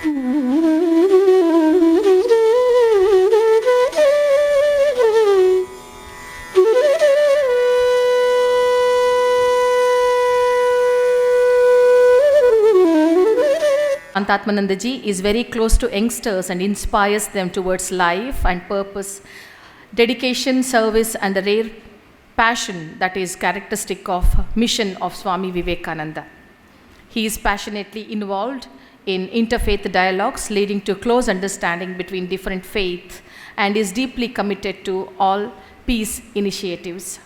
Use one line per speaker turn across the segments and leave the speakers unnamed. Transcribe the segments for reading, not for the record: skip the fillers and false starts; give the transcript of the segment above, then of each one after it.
Shantatmananda Ji is very close to youngsters and inspires them towards life and purpose, dedication, service, and the rare passion that is characteristic of mission of Swami Vivekananda. He is passionately involved in interfaith dialogues leading to close understanding between different faiths and is deeply committed to all peace initiatives.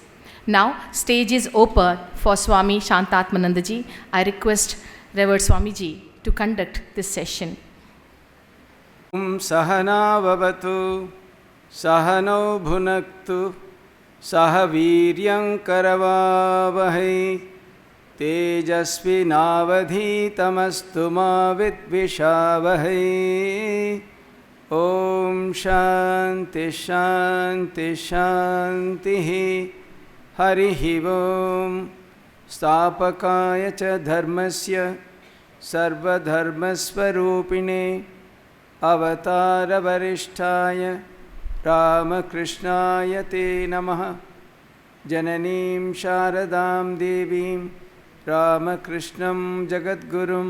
Now, stage is open for Swami Shantatmananda Ji. I request Revered Swami Ji to conduct this session.
Sahana vavatu, sahano bhunaktu, sahaviryam karavavahai, tejasvi navadhitamastu ma vidvishavahai. Om Shanti Shanti Shanti Harihi Om Stapakaya cha dharmasya सर्वधर्मस्वरूपिणे अवतारवरिष्ठाय रामकृष्णाय ते नमः। जननीं शारदां देवीं रामकृष्णं जगद्गुरुं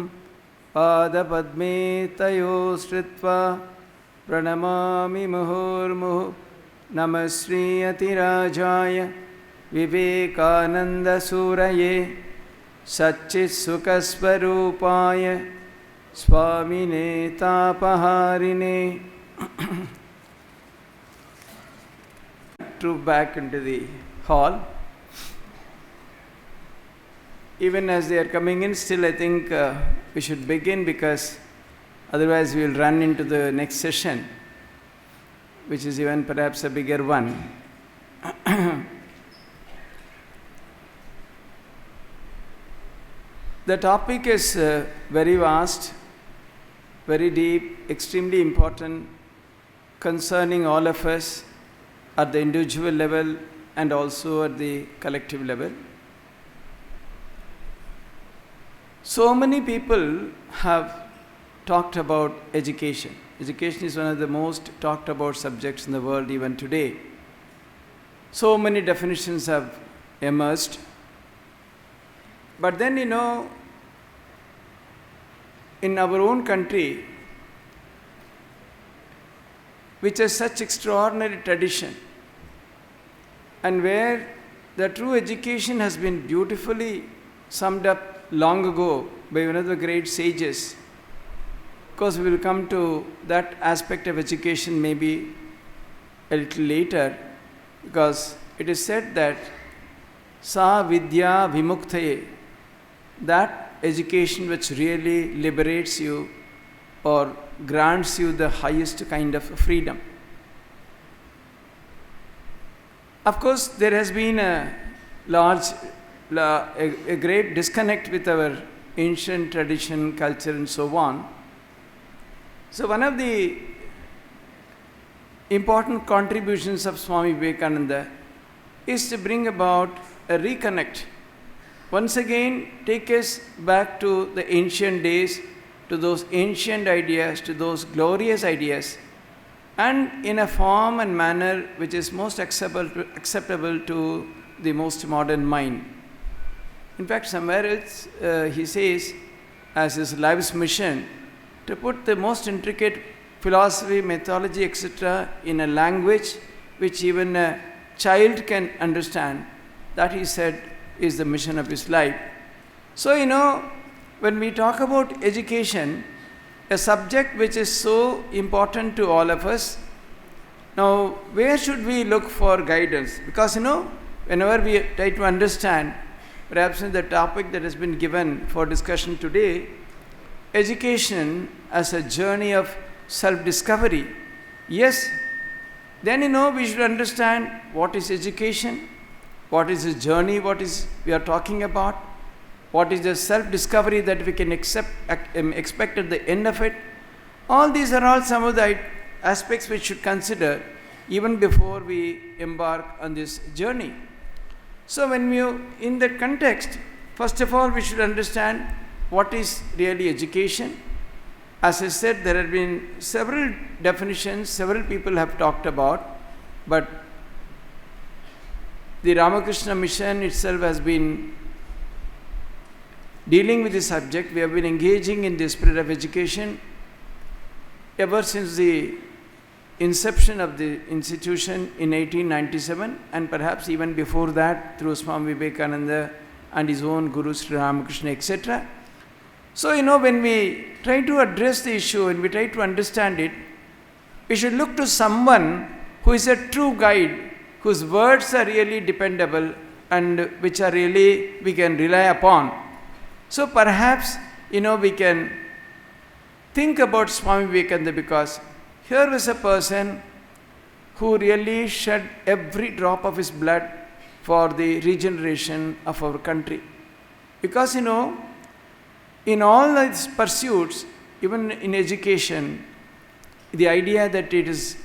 पादपद्मे तयो श्रुत्वा प्रणमामि मुहुर्मुहुः। नमः श्रीयतिराजाय विवेकानन्दसूरये सच्चित्सुखस्वरूपाय स्वामिने तापहारिणे। Back into the hall. Even as they are coming in, still I think we should begin, because otherwise we will run into the next session, which is even perhaps a bigger one. The topic is very vast, very deep, extremely important, concerning all of us at the individual level and also at the collective level. So many people have talked about education. Education is one of the most talked about subjects in the world even today. So many definitions have emerged. But then, in our own country, which has such extraordinary tradition, and where the true education has been beautifully summed up long ago by one of the great sages. Of course, we will come to that aspect of education maybe a little later, because it is said that sa vidya vimuktaye, that education which really liberates you or grants you the highest kind of freedom. Of course, there has been a great disconnect with our ancient tradition, culture, and so on. So one of the important contributions of Swami Vivekananda is to bring about a reconnect. Once again, take us back to the ancient days, to those ancient ideas, to those glorious ideas, and in a form and manner which is most acceptable to the most modern mind. In fact, somewhere else he says, as his life's mission, to put the most intricate philosophy, mythology, etc. in a language which even a child can understand. That, he said, is the mission of his life. So, when we talk about education, a subject which is so important to all of us, now where should we look for guidance? Because, whenever we try to understand, perhaps in the topic that has been given for discussion today, education as a journey of self-discovery, yes, then we should understand what is education, what is the journey, we are talking about, what is the self-discovery that we can expect at the end of it. All these are all some of the aspects we should consider even before we embark on this journey. So when in that context, first of all, we should understand what is really education, As I said, there have been several definitions, several people have talked about, but the Ramakrishna Mission itself has been dealing with this subject. We have been engaging in the spirit of education ever since the inception of the institution in 1897, and perhaps even before that through Swami Vivekananda and his own Guru Sri Ramakrishna, etc. So, when we try to address the issue and we try to understand it, we should look to someone who is a true guide, whose words are really dependable and which are really we can rely upon. So perhaps, we can think about Swami Vivekananda, because here was a person who really shed every drop of his blood for the regeneration of our country. Because, in all its pursuits, even in education, the idea that it is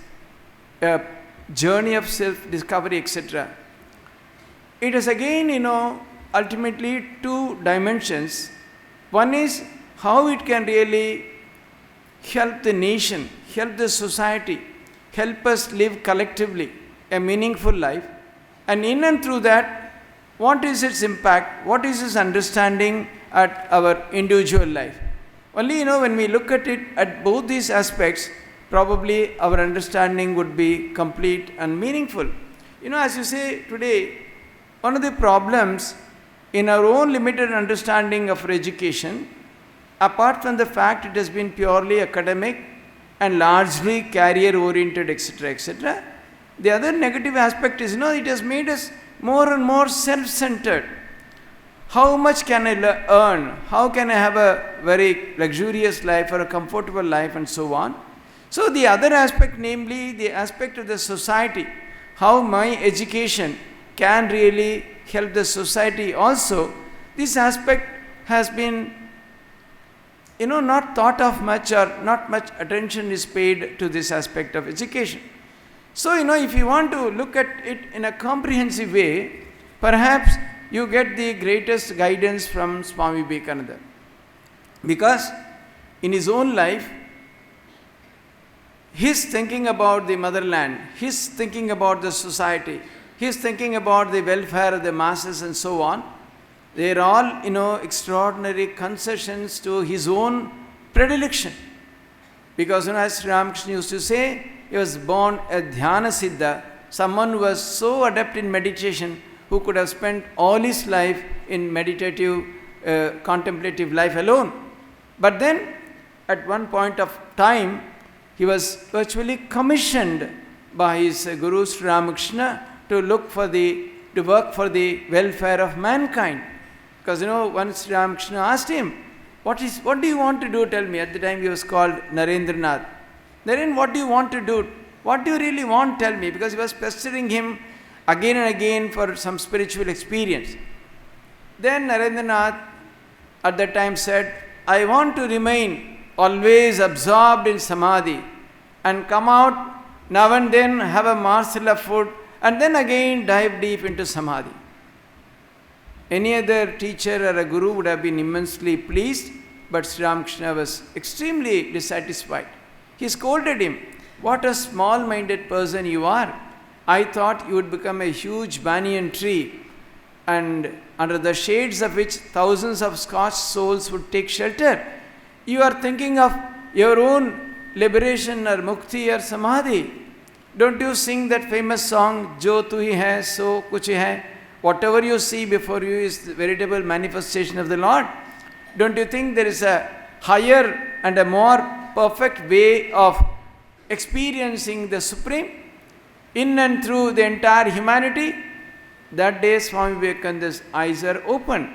a journey of self-discovery, etc. It is again, ultimately two dimensions. One is how it can really help the nation, help the society, help us live collectively a meaningful life. And in and through that, what is its impact? What is its understanding at our individual life? Only, when we look at it at both these aspects, probably our understanding would be complete and meaningful. As you say today, one of the problems in our own limited understanding of education, apart from the fact it has been purely academic and largely career oriented, etc., etc., the other negative aspect is, it has made us more and more self-centered. How much can I earn? How can I have a very luxurious life or a comfortable life, and so on? So the other aspect, namely the aspect of the society, how my education can really help the society also, this aspect has been, not thought of much, or not much attention is paid to this aspect of education. So, if you want to look at it in a comprehensive way, perhaps you get the greatest guidance from Swami Vivekananda. Because in his own life, his thinking about the motherland, his thinking about the society, his thinking about the welfare of the masses and so on, they are all, extraordinary concessions to his own predilection. Because, as Sri Ramakrishna used to say, he was born a Dhyana Siddha, someone who was so adept in meditation, who could have spent all his life in meditative, contemplative life alone. But then, at one point of time, he was virtually commissioned by his Guru Sri Ramakrishna to work for the welfare of mankind. Because, once Sri Ramakrishna asked him, what do you want to do, tell me? At the time he was called Narendranath. Naren, what do you want to do? What do you really want, tell me? Because he was pestering him again and again for some spiritual experience. Then Narendranath at that time said, I want to remain always absorbed in samadhi and come out now and then, have a morsel of food, and then again dive deep into samadhi. Any other teacher or a guru would have been immensely pleased, but Sri Ramakrishna was extremely dissatisfied. He scolded him, what a small-minded person you are. I thought you would become a huge banyan tree, and under the shades of which thousands of scorched souls would take shelter. You are thinking of your own liberation or mukti or samadhi. Don't you sing that famous song, Jo tu hi hai, so kuch hai? Whatever you see before you is the veritable manifestation of the Lord. Don't you think there is a higher and a more perfect way of experiencing the Supreme in and through the entire humanity? That day Swami Vivekananda's eyes are opened.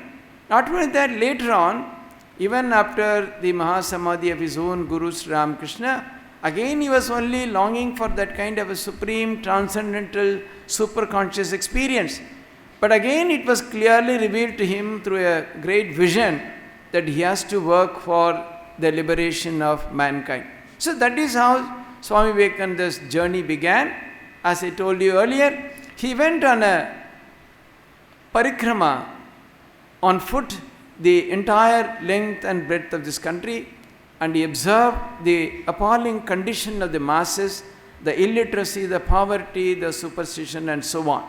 Not only that, later on, even after the Mahasamadhi of his own Guru Sri Ramakrishna, again he was only longing for that kind of a supreme, transcendental, superconscious experience. But again it was clearly revealed to him through a great vision that he has to work for the liberation of mankind. So that is how Swami Vivekananda's journey began. As I told you earlier, he went on a parikrama on foot the entire length and breadth of this country. and he observed the appalling condition of the masses, the illiteracy, the poverty, the superstition, and so on.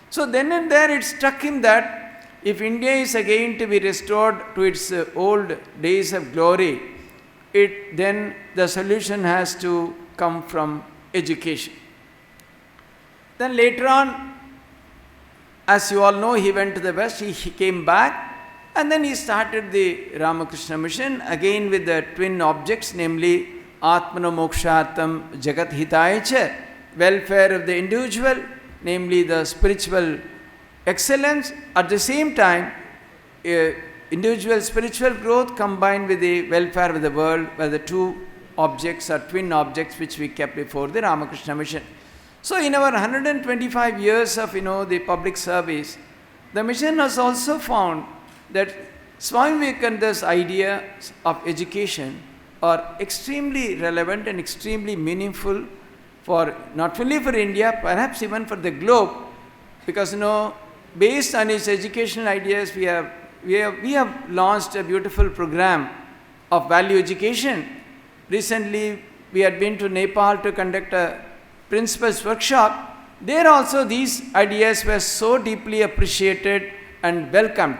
So then and there it struck him that if India is again to be restored to its old days of glory, then the solution has to come from education. Then later on, as you all know, he went to the West, he came back, and then he started the Ramakrishna Mission, again with the twin objects, namely Atmano Mokshartham Jagat Hitaya, welfare of the individual, namely the spiritual excellence. At the same time, individual spiritual growth combined with the welfare of the world were the two objects or twin objects which we kept before the Ramakrishna Mission. So in our 125 years of the public service, the mission has also found that Swami Vivekananda's ideas of education are extremely relevant and extremely meaningful for not only for India, perhaps even for the globe, because based on his educational ideas, we have launched a beautiful program of value education. Recently, we had been to Nepal to conduct a principal's workshop. There also these ideas were so deeply appreciated and welcomed.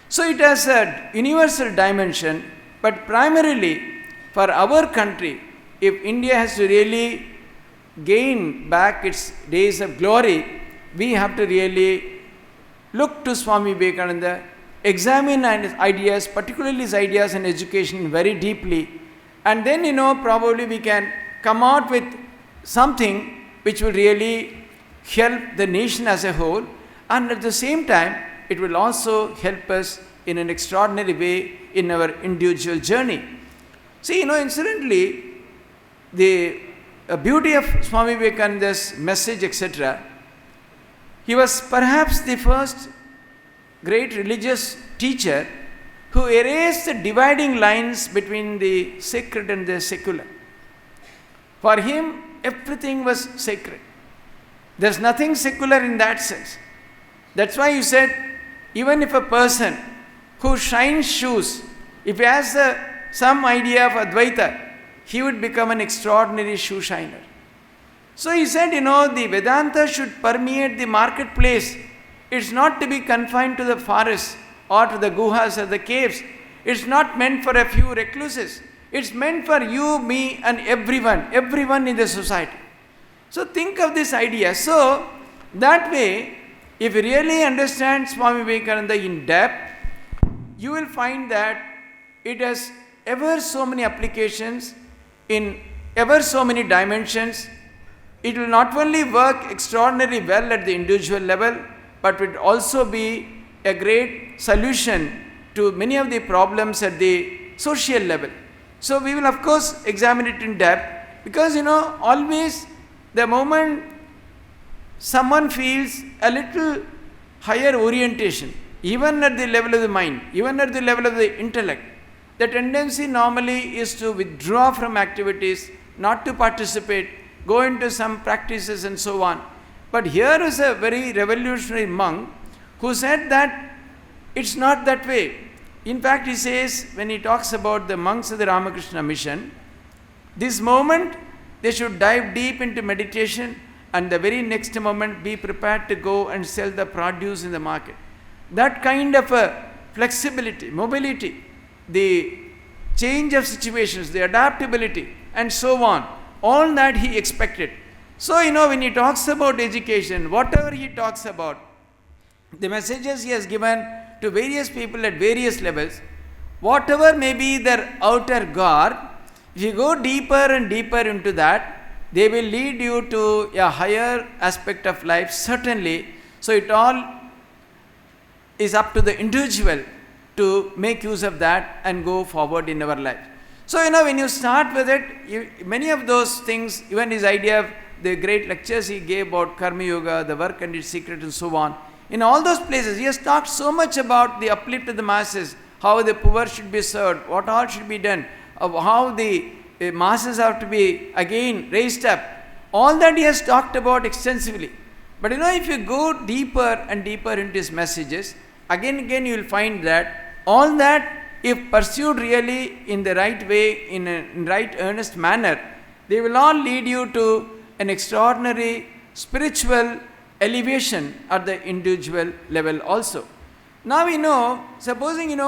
So it has a universal dimension, but primarily for our country, if India has to really gain back its days of glory, we have to really look to Swami Vivekananda, examine his ideas, particularly his ideas in education very deeply, and then probably we can come out with something which will really help the nation as a whole, and at the same time it will also help us in an extraordinary way in our individual journey. See, incidentally, the beauty of Swami Vivekananda's message, etc., he was perhaps the first great religious teacher who erased the dividing lines between the sacred and the secular. For him, everything was sacred. There's nothing secular in that sense. That's why you said, even if a person who shines shoes, if he has some idea of Advaita, he would become an extraordinary shoe shiner. So he said, the Vedanta should permeate the marketplace. It's not to be confined to the forests or to the guhas or the caves. It's not meant for a few recluses. It's meant for you, me, and everyone in the society. So think of this idea. So that way, if you really understand Swami Vivekananda in depth, you will find that it has ever so many applications in ever so many dimensions. It will not only work extraordinarily well at the individual level, but it will also be a great solution to many of the problems at the social level. So we will of course examine it in depth, because always the moment someone feels a little higher orientation, even at the level of the mind, even at the level of the intellect, the tendency normally is to withdraw from activities, not to participate, go into some practices and so on. But here is a very revolutionary monk who said that it's not that way. In fact, he says, when he talks about the monks of the Ramakrishna Mission, this moment they should dive deep into meditation, and the very next moment be prepared to go and sell the produce in the market. That kind of a flexibility, mobility, the change of situations, the adaptability, and so on, all that he expected. So, when he talks about education, whatever he talks about, the messages he has given to various people at various levels, whatever may be their outer guard, if you go deeper and deeper into that, they will lead you to a higher aspect of life, certainly. So it all is up to the individual to make use of that and go forward in our life. So, when you start with it, many of those things, even his idea of the great lectures he gave about Karma Yoga, the work and its secret and so on, in all those places, he has talked so much about the uplift of the masses, how the poor should be served, what all should be done, of how the masses have to be again raised up. All that he has talked about extensively. But if you go deeper and deeper into his messages, again you will find that all that if pursued really in the right way, in a right earnest manner, they will all lead you to an extraordinary spiritual elevation at the individual level also. Now we know, supposing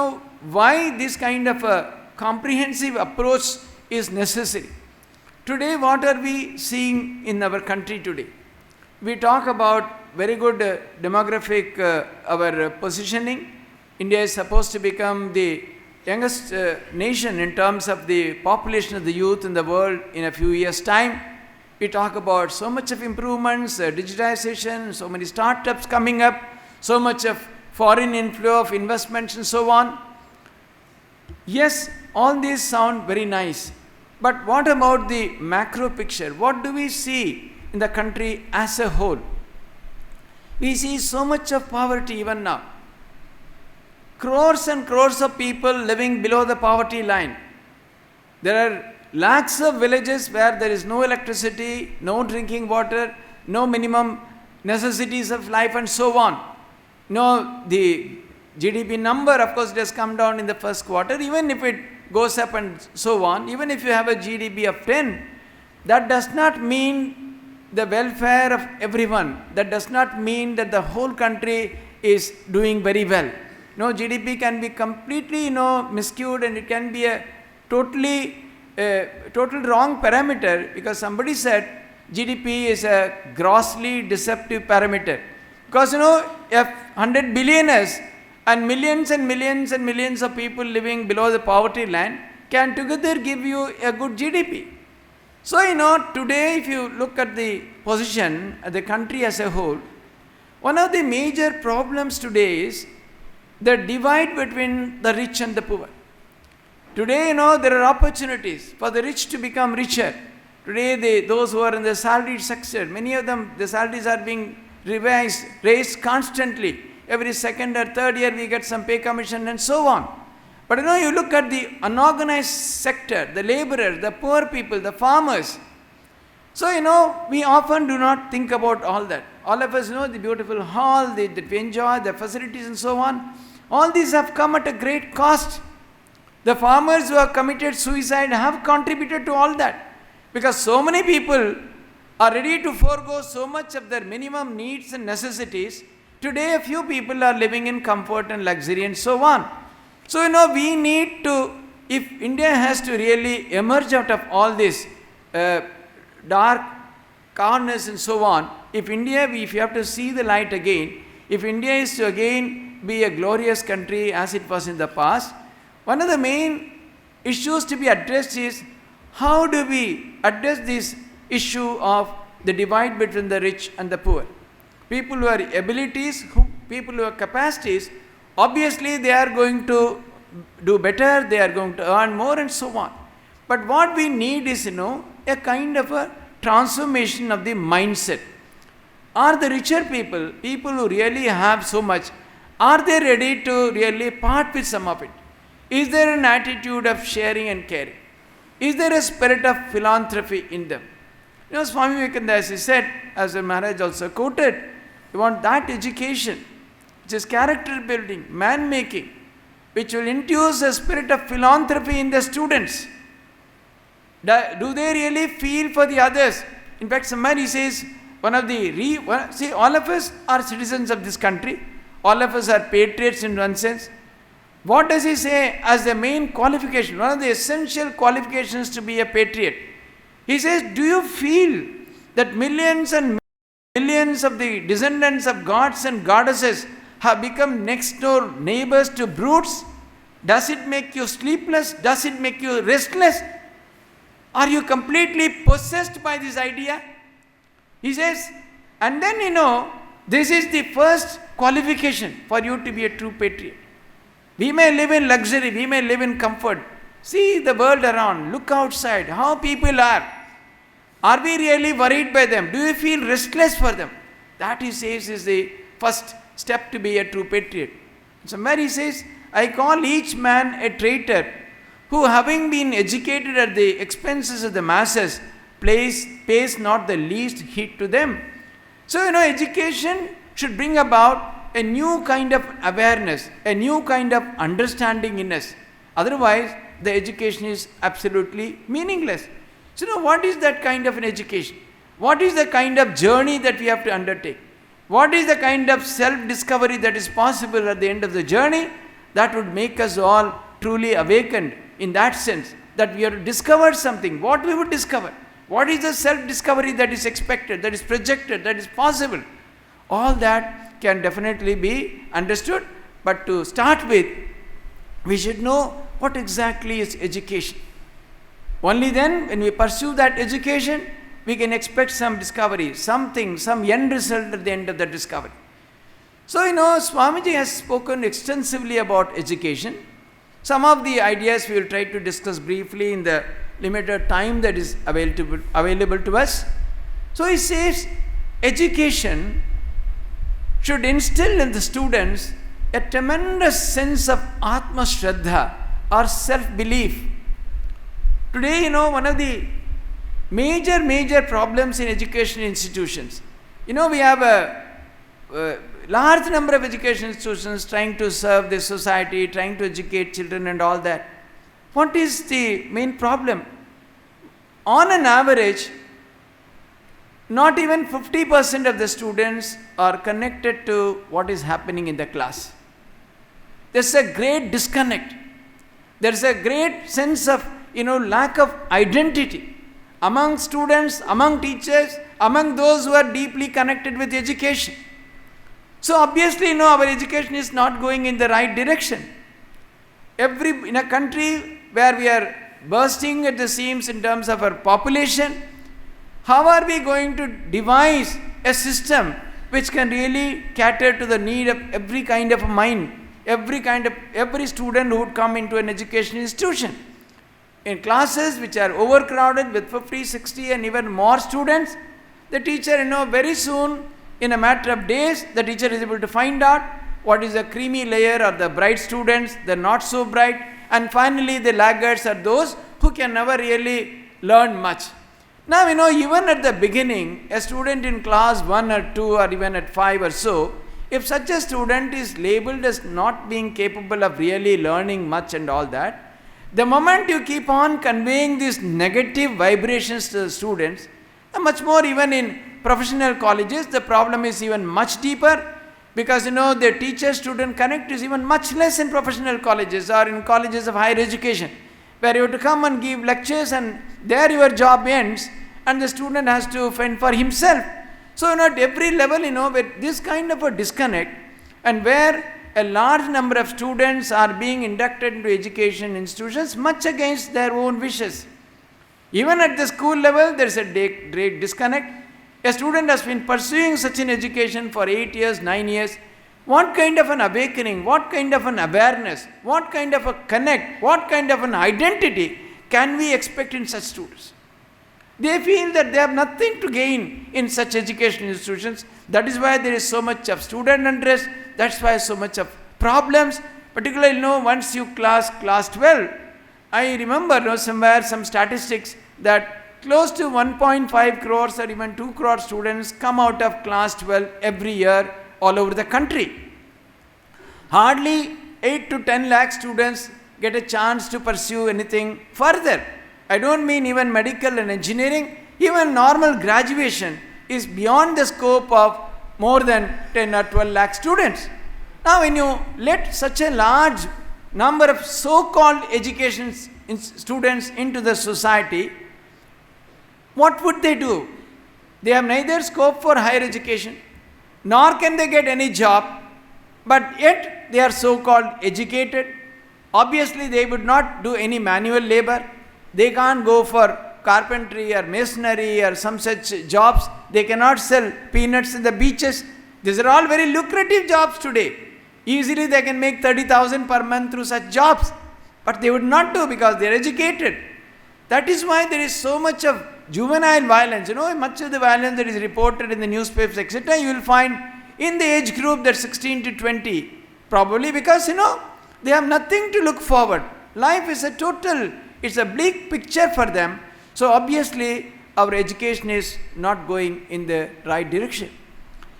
why this kind of a comprehensive approach is necessary. Today, what are we seeing in our country today? We talk about very good demographic our positioning. India is supposed to become the youngest nation in terms of the population of the youth in the world in a few years' time. We talk about so much of improvements, digitization, so many startups coming up, so much of foreign inflow of investments and so on. Yes, all these sound very nice. But what about the macro picture? What do we see in the country as a whole? We see so much of poverty even now. Crores and crores of people living below the poverty line. There are lakhs of villages where there is no electricity, no drinking water, no minimum necessities of life and so on. The GDP number, of course, it has come down in the first quarter. Even if it goes up and so on, even if you have a GDP of 10, that does not mean the welfare of everyone. That does not mean that the whole country is doing very well. GDP can be completely, miscued, and it can be a total wrong parameter, because somebody said GDP is a grossly deceptive parameter. Because, if 100 billionaires and millions and millions and millions of people living below the poverty line can together give you a good GDP. So, today if you look at the position of the country as a whole, one of the major problems today is the divide between the rich and the poor. Today, there are opportunities for the rich to become richer. Today, those who are in the salaried sector, many of them, the salaries are being raised constantly. Every second or third year, we get some pay commission and so on. But you look at the unorganized sector, the laborers, the poor people, the farmers. So, we often do not think about all that. All of us know the beautiful hall, that we enjoy, the facilities and so on. All these have come at a great cost. The farmers who have committed suicide have contributed to all that, because so many people are ready to forego so much of their minimum needs and necessities. Today, a few people are living in comfort and luxury and so on. So, we need to, if India has to really emerge out of all this dark corners and so on, if you have to see the light again, if India is to again be a glorious country as it was in the past, one of the main issues to be addressed is how do we address this issue of the divide between the rich and the poor. People who have abilities, people who have capacities, obviously they are going to do better, they are going to earn more and so on. But what we need is, a kind of a transformation of the mindset. Are the richer people who really have so much, are they ready to really part with some of it? Is there an attitude of sharing and caring? Is there a spirit of philanthropy in them? Swami Vivekananda, as he said, as the Maharaj also quoted, you want that education, which is character building, man making, which will infuse a spirit of philanthropy in the students. Do they really feel for the others? In fact, somebody says, all of us are citizens of this country, all of us are patriots in one sense. What does he say as the main qualification, one of the essential qualifications to be a patriot? He says, do you feel that millions and millions of the descendants of gods and goddesses have become next door neighbors to brutes? Does it make you sleepless? Does it make you restless? Are you completely possessed by this idea? He says, and then this is the first qualification for you to be a true patriot. We may live in luxury, we may live in comfort. See the world around, look outside, how people are. Are we really worried by them? Do you feel restless for them? That, he says, is the first step to be a true patriot. So Mary says, I call each man a traitor who, having been educated at the expenses of the masses, pays not the least heed to them. So, education should bring about a new kind of awareness, a new kind of understanding in us. Otherwise, the education is absolutely meaningless. So, what is that kind of an education? What is the kind of journey that we have to undertake? What is the kind of self-discovery that is possible at the end of the journey that would make us all truly awakened in that sense, that we have discovered something? What we would discover? What is the self-discovery that is expected, that is projected, that is possible? All that can definitely be understood, but to start with, we should know what exactly is education. Only then, when we pursue that education, we can expect some discovery, something, some end result at the end of the discovery. So, Swamiji has spoken extensively about education. Some of the ideas we will try to discuss briefly in the limited time that is available to us. So, he says, education should instill in the students a tremendous sense of Atma Shraddha or self-belief. Today, one of the major problems in education institutions, we have a large number of education institutions trying to serve the society, trying to educate children and all that. What is the main problem? On an average, not even 50% of the students are connected to what is happening in the class. There's a great disconnect. There's a great sense of, lack of identity among students, among teachers, among those who are deeply connected with education. So obviously, our education is not going in the right direction. In a country where we are bursting at the seams in terms of our population, how are we going to devise a system which can really cater to the need of every kind of mind, every student who would come into an education institution? In classes which are overcrowded with 50, 60 and even more students, the teacher, very soon, in a matter of days, the teacher is able to find out what is the creamy layer or the bright students, the not so bright, and finally the laggards are those who can never really learn much. Now, even at the beginning, a student in class 1 or 2 or even at 5 or so, if such a student is labeled as not being capable of really learning much and all that, the moment you keep on conveying these negative vibrations to the students, and much more even in professional colleges, the problem is even much deeper, because the teacher-student connect is even much less in professional colleges or in colleges of higher education, where you have to come and give lectures and there your job ends and the student has to fend for himself. So, at every level, with this kind of a disconnect, and where a large number of students are being inducted into education institutions much against their own wishes. Even at the school level, there is a great disconnect. A student has been pursuing such an education for 8 years, 9 years. What kind of an awakening, what kind of an awareness, what kind of a connect, what kind of an identity can we expect in such students? They feel that they have nothing to gain in such education institutions. That is why there is so much of student unrest. That's why so much of problems. Particularly, once you class 12, I remember somewhere some statistics that close to 1.5 crores or even 2 crore students come out of class 12 every year all over the country. Hardly 8 to 10 lakh students get a chance to pursue anything further. I don't mean even medical and engineering, even normal graduation is beyond the scope of more than 10 or 12 lakh students. Now, when you let such a large number of so-called education students into the society, what would they do? They have neither scope for higher education, nor can they get any job, but yet they are so-called educated. Obviously, they would not do any manual labor. They can't go for carpentry or masonry or some such jobs. They cannot sell peanuts in the beaches. These are all very lucrative jobs today. Easily they can make 30,000 per month through such jobs. But they would not do because they are educated. That is why there is so much of juvenile violence. Much of the violence that is reported in the newspapers, etc., you will find in the age group that 16 to 20. Probably because, they have nothing to look forward. Life is it's a bleak picture for them. So obviously, our education is not going in the right direction.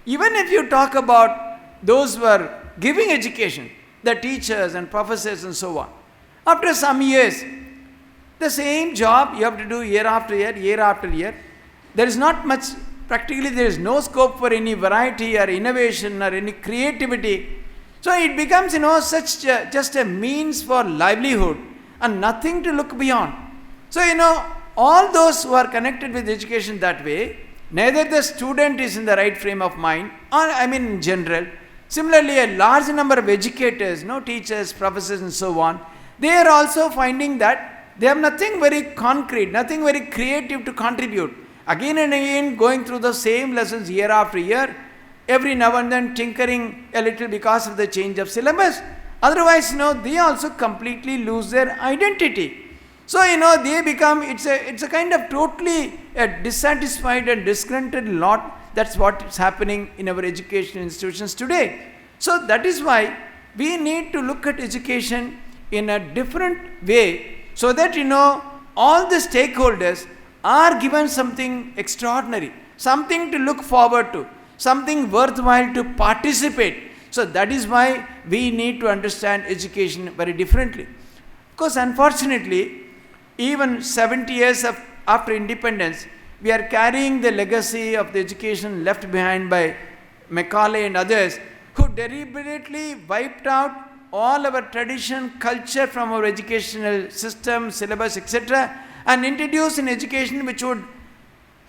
Even if you talk about those who are giving education, the teachers and professors and so on, After some years, the same job you have to do year after year, year after year. There is not much, practically there is no scope for any variety or innovation or any creativity. So it becomes, just a means for livelihood and nothing to look beyond. So, all those who are connected with education that way, neither the student is in the right frame of mind, or in general. Similarly, a large number of educators, teachers, professors and so on, they are also finding that they have nothing very concrete, nothing very creative to contribute. Again and again going through the same lessons year after year, every now and then tinkering a little because of the change of syllabus. Otherwise, they also completely lose their identity. So, they become, it's a kind of totally dissatisfied and disgruntled lot. That's what is happening in our education institutions today. So, that is why we need to look at education in a different way, so that, all the stakeholders are given something extraordinary, something to look forward to, something worthwhile to participate. So, that is why we need to understand education very differently. Because unfortunately, even 70 years after independence, we are carrying the legacy of the education left behind by Macaulay and others, who deliberately wiped out all our tradition, culture from our educational system, syllabus, etc., and introduced an education which would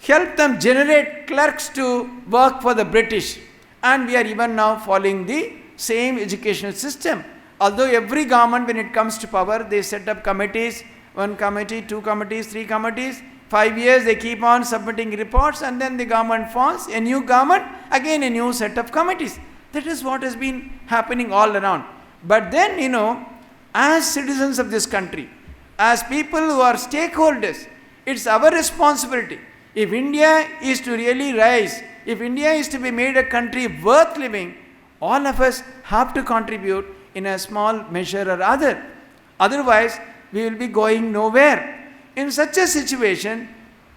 help them generate clerks to work for the British. And we are even now following the same educational system. Although every government, when it comes to power, they set up committees, 1 committee, 2 committees, 3 committees, 5 years they keep on submitting reports, and then the government falls, a new government, again a new set of committees. That is what has been happening all around. But then, as citizens of this country, as people who are stakeholders, it's our responsibility. If India is to really rise, if India is to be made a country worth living, all of us have to contribute in a small measure or other. Otherwise, we will be going nowhere. In such a situation,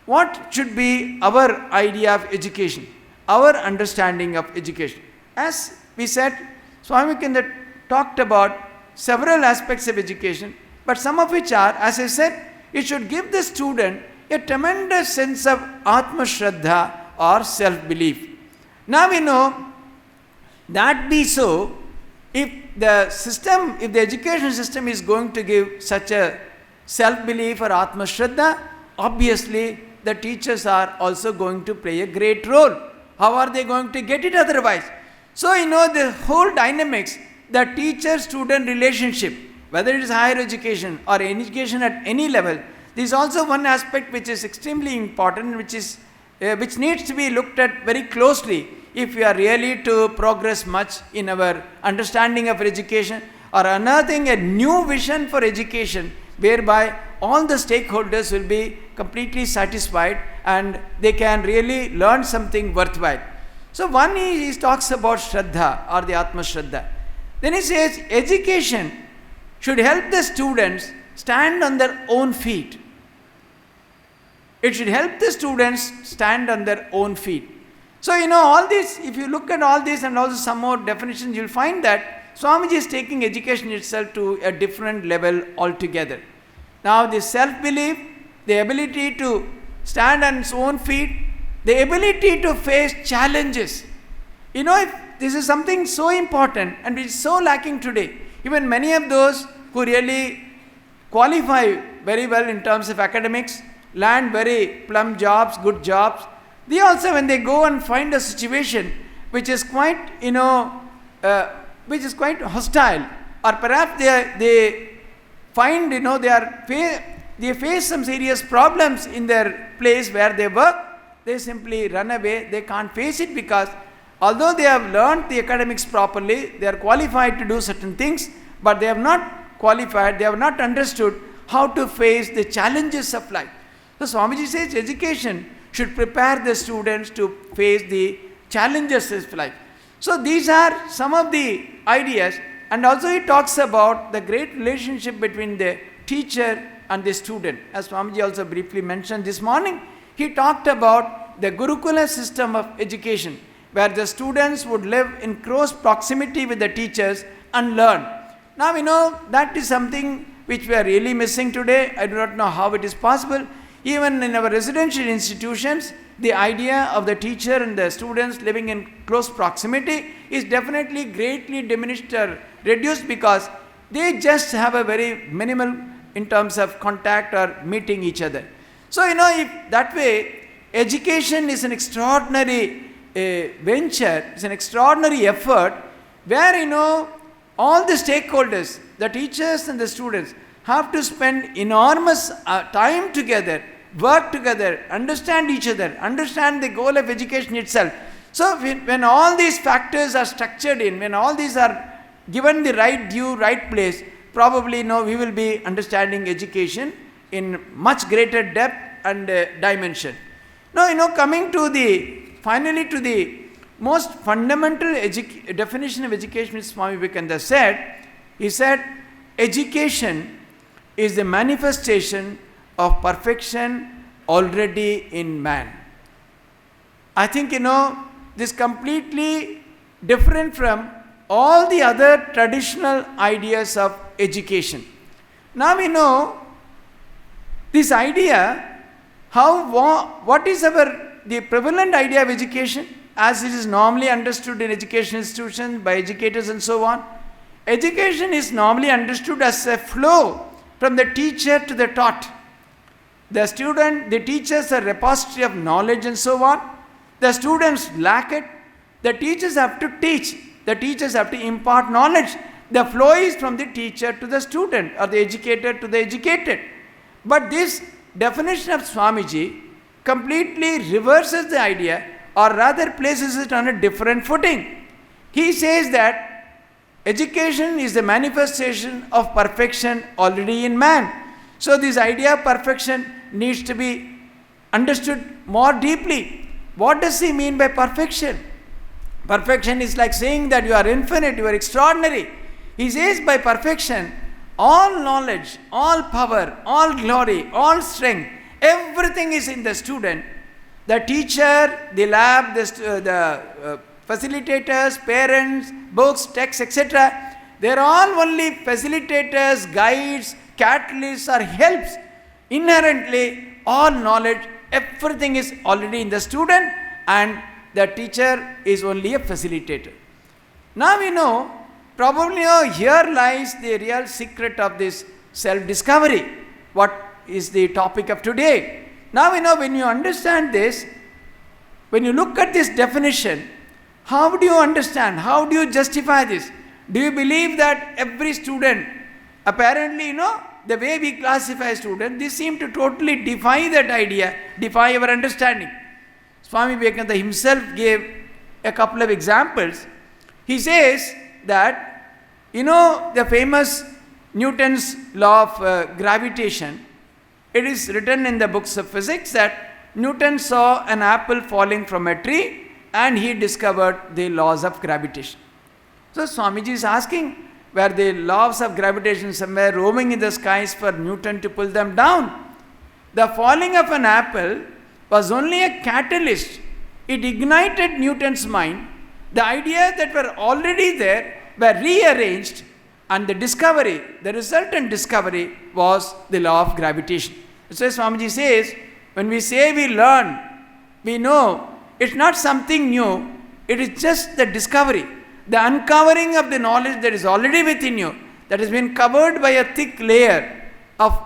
what should be our idea of education, our understanding of education? As we said, Swami Vivekananda talked about several aspects of education, but some of which are, as I said, it should give the student a tremendous sense of Atma Shraddha or self-belief. Now we know that be so, if the education system is going to give such a self-belief or Atma Shraddha, obviously the teachers are also going to play a great role. How are they going to get it otherwise? So, the whole dynamics, the teacher-student relationship, whether it is higher education or education at any level, this is also one aspect which is extremely important, which needs to be looked at very closely if we are really to progress much in our understanding of education, or unearthing a new vision for education whereby all the stakeholders will be completely satisfied and they can really learn something worthwhile. So one he talks about Shraddha or the Atma Shraddha. Then he says education should help the students stand on their own feet. It should help the students stand on their own feet. So, all this, if you look at all this and also some more definitions, you will find that Swamiji is taking education itself to a different level altogether. Now, the self-belief, the ability to stand on its own feet, the ability to face challenges. If this is something so important and which is so lacking today. Even many of those who really qualify very well in terms of academics, land very plum jobs, good jobs, they also, when they go and find a situation which is quite, which is quite hostile, or perhaps they find, they face some serious problems in their place where they work, they simply run away. They can't face it because although they have learned the academics properly, they are qualified to do certain things, but they have not qualified, they have not understood how to face the challenges of life. So Swamiji says education should prepare the students to face the challenges of life. So these are some of the ideas, and also he talks about the great relationship between the teacher and the student. As Swamiji also briefly mentioned this morning, he talked about the Gurukula system of education, where the students would live in close proximity with the teachers and learn. Now we know that is something which we are really missing today. I do not know how it is possible. Even in our residential institutions, the idea of the teacher and the students living in close proximity is definitely greatly diminished or reduced, because they just have a very minimal in terms of contact or meeting each other. So, if that way, education is an extraordinary venture, it's an extraordinary effort where, all the stakeholders, the teachers and the students, have to spend enormous time together, work together, understand each other, understand the goal of education itself. So, when all these factors are structured in, when all these are given the right due, right place, probably we will be understanding education in much greater depth and dimension. Now, coming to finally to the most fundamental definition of education, which Swami Vivekananda said, he said, education is the manifestation of perfection already in man. I think, this completely different from all the other traditional ideas of education. Now we know this idea, what is the prevalent idea of education as it is normally understood in education institutions by educators and so on. Education is normally understood as a flow from the teacher to the taught. The teachers are repository of knowledge and so on. The students lack it. The teachers have to teach. The teachers have to impart knowledge. The flow is from the teacher to the student, or the educator to the educated. But this definition of Swamiji completely reverses the idea, or rather places it on a different footing. He says that education is the manifestation of perfection already in man. So this idea of perfection needs to be understood more deeply. What does he mean by perfection? Perfection is like saying that you are infinite, you are extraordinary. He says by perfection, all knowledge, all power, all glory, all strength, everything is in the student. The teacher, the lab, the facilitators, parents, books, texts, etc. They are all only facilitators, guides, catalysts or helps. Inherently, all knowledge, everything is already in the student, and the teacher is only a facilitator. Now we know, probably here lies the real secret of this self-discovery. What is the topic of today? Now we know, when you understand this, when you look at this definition, how do you understand? How do you justify this? Do you believe that every student, apparently, the way we classify students, they seem to totally defy that idea, defy our understanding. Swami Vivekananda himself gave a couple of examples. He says that, the famous Newton's law of gravitation, it is written in the books of physics that Newton saw an apple falling from a tree and he discovered the laws of gravitation. So Swamiji is asking, were the laws of gravitation somewhere roaming in the skies for Newton to pull them down? The falling of an apple was only a catalyst. It ignited Newton's mind. The ideas that were already there were rearranged, and the resultant discovery was the law of gravitation. So Swamiji says, when we say we learn, we know it's not something new, it is just the discovery, the uncovering of the knowledge that is already within you, that has been covered by a thick layer of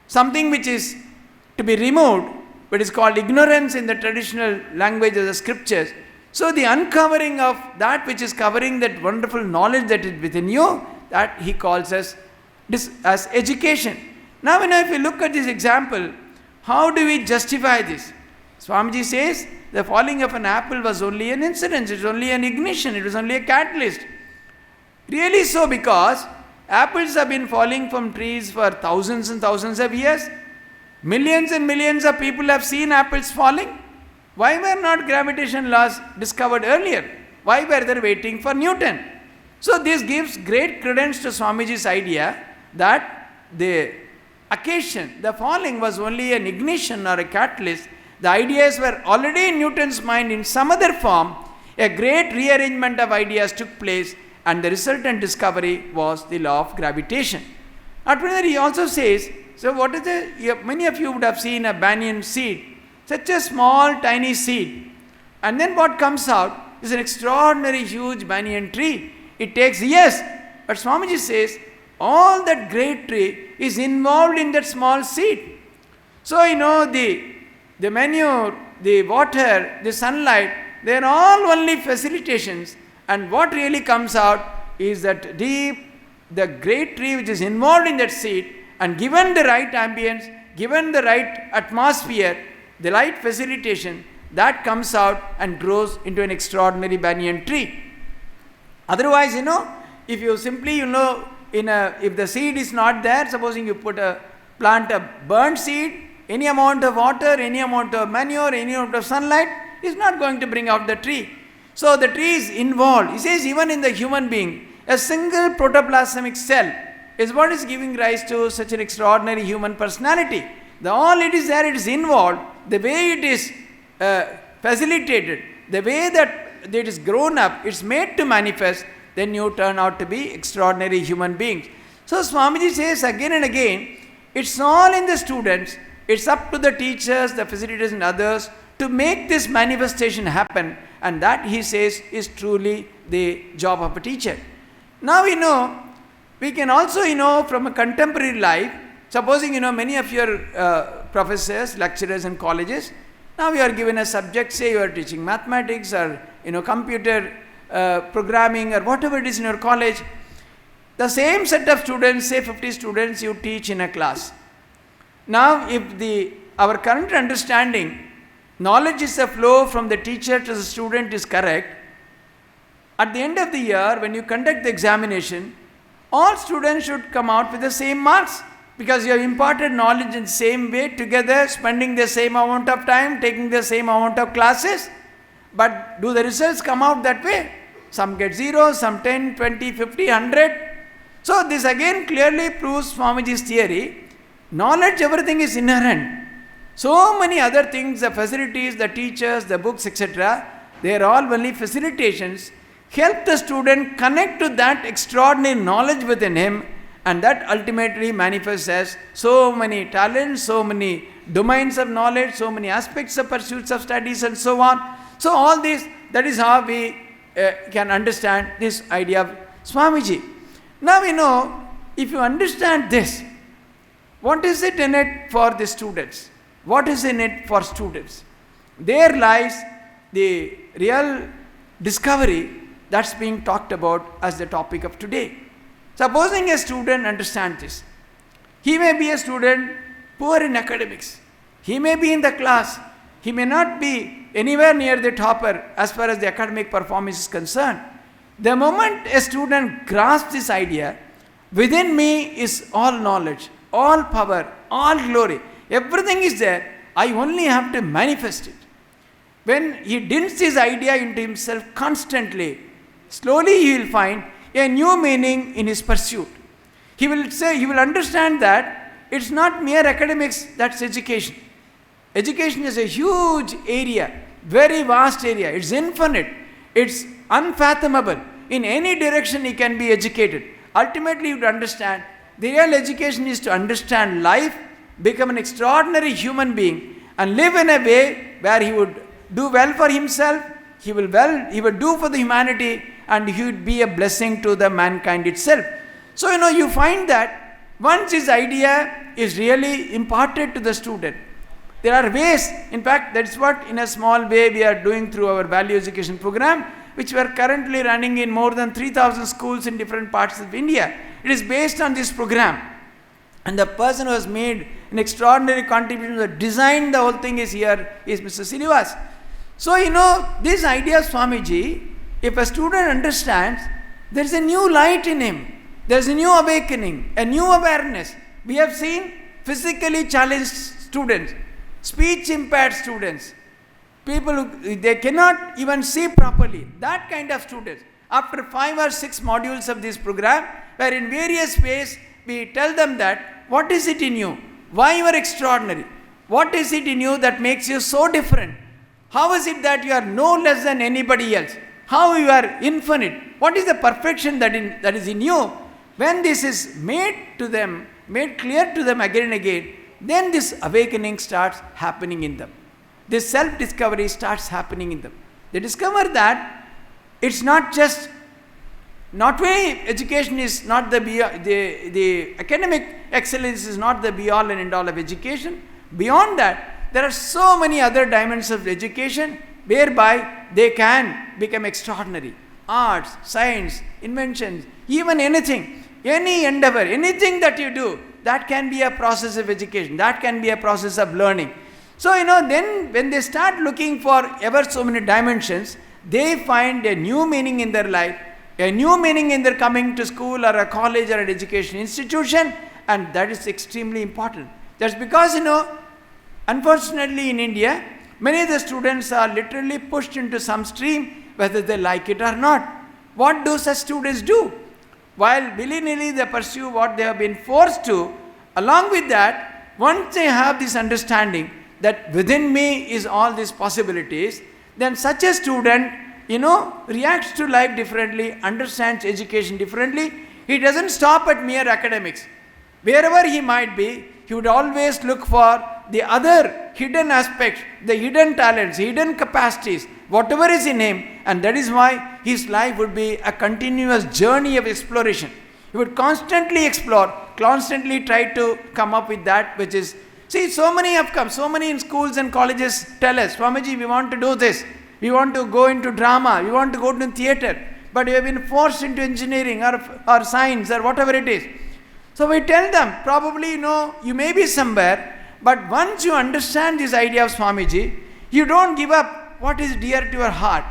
something which is to be removed, but is called ignorance in the traditional language of the scriptures. So the uncovering of that which is covering that wonderful knowledge that is within you, that he calls as education. Now if we look at this example, how do we justify this? Swamiji says the falling of an apple was only an incident, it was only an ignition, it was only a catalyst. Really so, because apples have been falling from trees for thousands and thousands of years. Millions and millions of people have seen apples falling. Why were not gravitation laws discovered earlier? Why were they waiting for Newton? So this gives great credence to Swamiji's idea that the occasion, the falling was only an ignition or a catalyst. The ideas were already in Newton's mind in some other form. A great rearrangement of ideas took place, and the resultant discovery was the law of gravitation. After that, he also says, so what is the, many of you would have seen a banyan seed, such a small, tiny seed. And then what comes out is an extraordinary, huge banyan tree. It takes years. But Swamiji says, all that great tree is involved in that small seed. So, the manure, the water, the sunlight, they are all only facilitations. And what really comes out is that the great tree which is involved in that seed, and given the right ambience, given the right atmosphere, the right facilitation, that comes out and grows into an extraordinary banyan tree. Otherwise, if you simply, if the seed is not there, supposing you plant a burnt seed, any amount of water, any amount of manure, any amount of sunlight is not going to bring out the tree. So the tree is involved. He says even in the human being, a single protoplasmic cell is what is giving rise to such an extraordinary human personality. All it is there, it is involved, the way it is facilitated, the way that it is grown up, it's made to manifest, then you turn out to be extraordinary human beings. So Swamiji says again and again, it's all in the students, it's up to the teachers, the facilitators and others to make this manifestation happen, and that, he says, is truly the job of a teacher. Now we can also from a contemporary life, supposing many of your professors, lecturers in colleges, now you are given a subject, say you are teaching mathematics or computer programming or whatever it is in your college. The same set of students, say 50 students, you teach in a class. Now if our current understanding, knowledge is a flow from the teacher to the student, is correct, at the end of the year when you conduct the examination, all students should come out with the same marks, because you have imparted knowledge in the same way, together, spending the same amount of time, taking the same amount of classes. But do the results come out that way? Some get 0, some 10, 20, 50, 100. So this again clearly proves Swamiji's theory. Knowledge, everything is inherent. So many other things, the facilities, the teachers, the books, etc., they are all only facilitations. Help the student connect to that extraordinary knowledge within him, and that ultimately manifests as so many talents, so many domains of knowledge, so many aspects of pursuits of studies and so on. So all this, that is how we can understand this idea of Swamiji. Now if you understand this, what is it in it for the students? What is in it for students? There lies the real discovery that's being talked about as the topic of today. Supposing a student understands this, he may be a student poor in academics, he may be in the class, he may not be anywhere near the topper as far as the academic performance is concerned. The moment a student grasps this idea, within me is all knowledge, all power, all glory, everything is there, I only have to manifest it. When he dills this idea into himself constantly, slowly he will find a new meaning in his pursuit. He will understand that it's not mere academics, that's education. Education is a huge area, very vast area, it's infinite, it's unfathomable. In any direction he can be educated. Ultimately you would understand, the real education is to understand life, become an extraordinary human being, and live in a way where he would do well for himself, he would do for the humanity, and he would be a blessing to the mankind itself. So you find that once his idea is really imparted to the student, there are ways, in fact that's what in a small way we are doing through our value education program, which we are currently running in more than 3,000 schools in different parts of India. It is based on this program. And the person who has made an extraordinary contribution, that designed the whole thing is here, is Mr. Srinivas. So this idea of Swamiji, if a student understands, there is a new light in him, there is a new awakening, a new awareness. We have seen physically challenged students, speech impaired students, people who they cannot even see properly, that kind of students. After 5 or 6 modules of this program, where in various ways we tell them that what is it in you, why you are extraordinary, what is it in you that makes you so different, how is it that you are no less than anybody else, how you are infinite, what is the perfection that is in you. When this is made to them, made clear to them again and again, then this awakening starts happening in them. This self-discovery starts happening in them. They discover that it's not just, not only education is not the academic excellence is not the be-all and end-all of education. Beyond that, there are so many other dimensions of education whereby they can become extraordinary. Arts, science, inventions, even anything, any endeavor, anything that you do, that can be a process of education, that can be a process of learning. So, then when they start looking for ever so many dimensions, they find a new meaning in their life, a new meaning in their coming to school or a college or an education institution, and that is extremely important. That's because, unfortunately in India, many of the students are literally pushed into some stream, whether they like it or not. What do such students do? While willy-nilly they pursue what they have been forced to, along with that, once they have this understanding that within me is all these possibilities, then such a student, reacts to life differently, understands education differently. He doesn't stop at mere academics. Wherever he might be, he would always look for the other hidden aspects, the hidden talents, hidden capacities, whatever is in him, and that is why his life would be a continuous journey of exploration. He would constantly explore, constantly try to come up with that which is. See, so many have come, so many in schools and colleges tell us, Swamiji, we want to do this, we want to go into drama, we want to go to theatre, but we have been forced into engineering or science or whatever it is. So we tell them, probably, you may be somewhere, but once you understand this idea of Swamiji, you don't give up what is dear to your heart.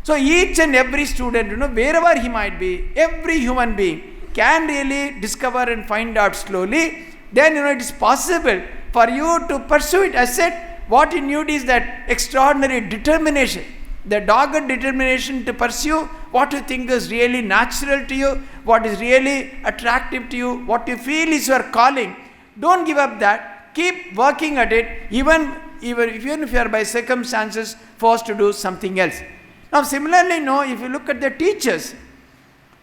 So each and every student, wherever he might be, every human being can really discover and find out slowly. Then, it is possible for you to pursue it. I said, what you need is that extraordinary determination, the dogged determination to pursue what you think is really natural to you, what is really attractive to you, what you feel is your calling. Don't give up that. Keep working at it, even if you are by circumstances forced to do something else. Now, similarly, if you look at the teachers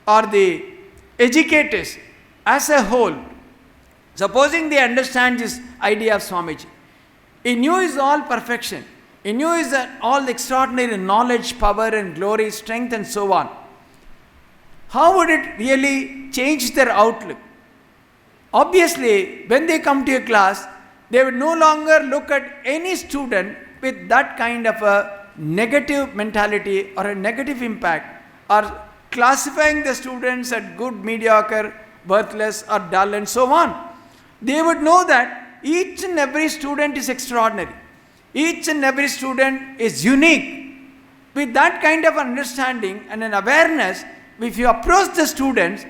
or the educators as a whole, supposing they understand this idea of Swamiji, in you is all perfection, in you is all the extraordinary knowledge, power and glory, strength and so on. How would it really change their outlook? Obviously, when they come to a class, they would no longer look at any student with that kind of a negative mentality or a negative impact, or classifying the students as good, mediocre, worthless or dull and so on. They would know that each and every student is extraordinary. Each and every student is unique. With that kind of understanding and an awareness, if you approach the students,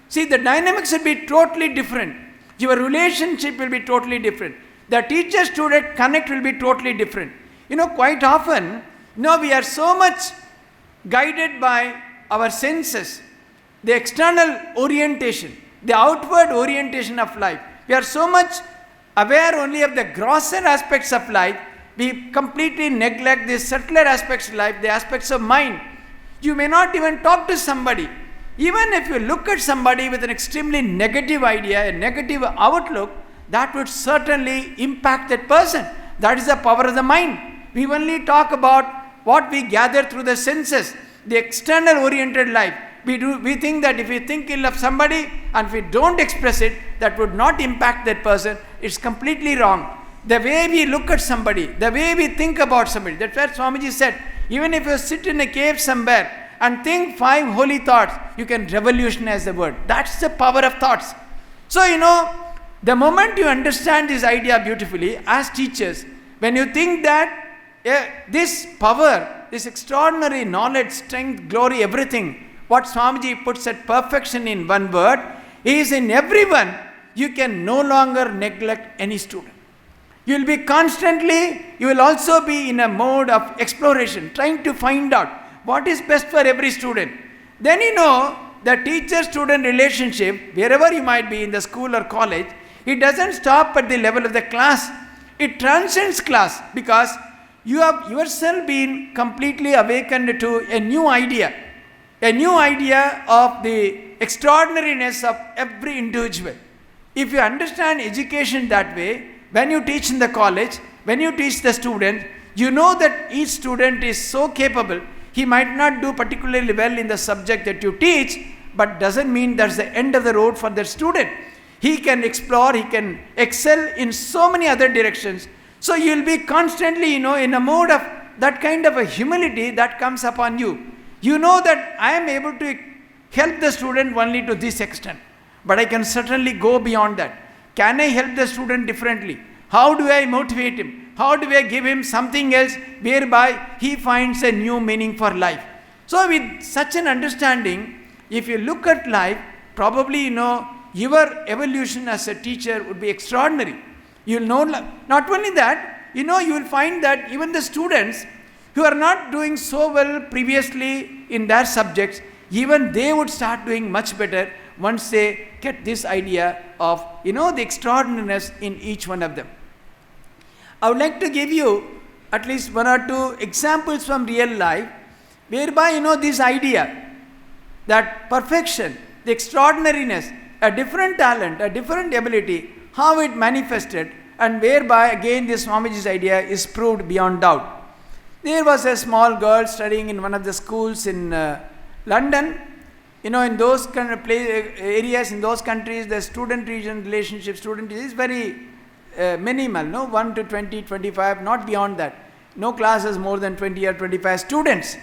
see, the dynamics will be totally different. Your relationship will be totally different. The teacher-student connect will be totally different. Quite often, we are so much guided by our senses, the external orientation, the outward orientation of life. We are so much aware only of the grosser aspects of life, we completely neglect the subtler aspects of life, the aspects of mind. You may not even talk to somebody. Even if you look at somebody with an extremely negative idea, a negative outlook, that would certainly impact that person. That is the power of the mind. We only talk about what we gather through the senses, the external oriented life. We think that if we think ill of somebody and if we don't express it, that would not impact that person. It's completely wrong. The way we look at somebody, the way we think about somebody, that's where Swamiji said, even if you sit in a cave somewhere and think 5 holy thoughts, you can revolutionize the world. That's the power of thoughts. So, the moment you understand this idea beautifully as teachers, when you think that this power, this extraordinary knowledge, strength, glory, everything, what Swamiji puts at perfection in one word, is in everyone, you can no longer neglect any student. You will be constantly, you will also be in a mode of exploration, trying to find out what is best for every student. Then the teacher-student relationship, wherever you might be in the school or college, it doesn't stop at the level of the class. It transcends class because you have yourself been completely awakened to a new idea of the extraordinariness of every individual. If you understand education that way, when you teach in the college, when you teach the student, you know that each student is so capable. He might not do particularly well in the subject that you teach, but doesn't mean that's the end of the road for the student. He can explore, he can excel in so many other directions. So you will be constantly, in a mode of that kind of a humility that comes upon you. You know that I am able to help the student only to this extent, but I can certainly go beyond that. Can I help the student differently? How do I motivate him? How do I give him something else whereby he finds a new meaning for life? So with such an understanding, if you look at life, probably your evolution as a teacher would be extraordinary. You will know, not only that, you will find that even the students who are not doing so well previously in their subjects, even they would start doing much better once they get this idea of, the extraordinariness in each one of them. I would like to give you at least one or two examples from real life, whereby, this idea that perfection, the extraordinariness, a different talent, a different ability, how it manifested, and whereby again this Swamiji's idea is proved beyond doubt. There was a small girl studying in one of the schools in London. In those kind of areas, in those countries, the student-region relationship, student is very minimal, 1 to 20, 25, not beyond that. No classes more than 20 or 25 students.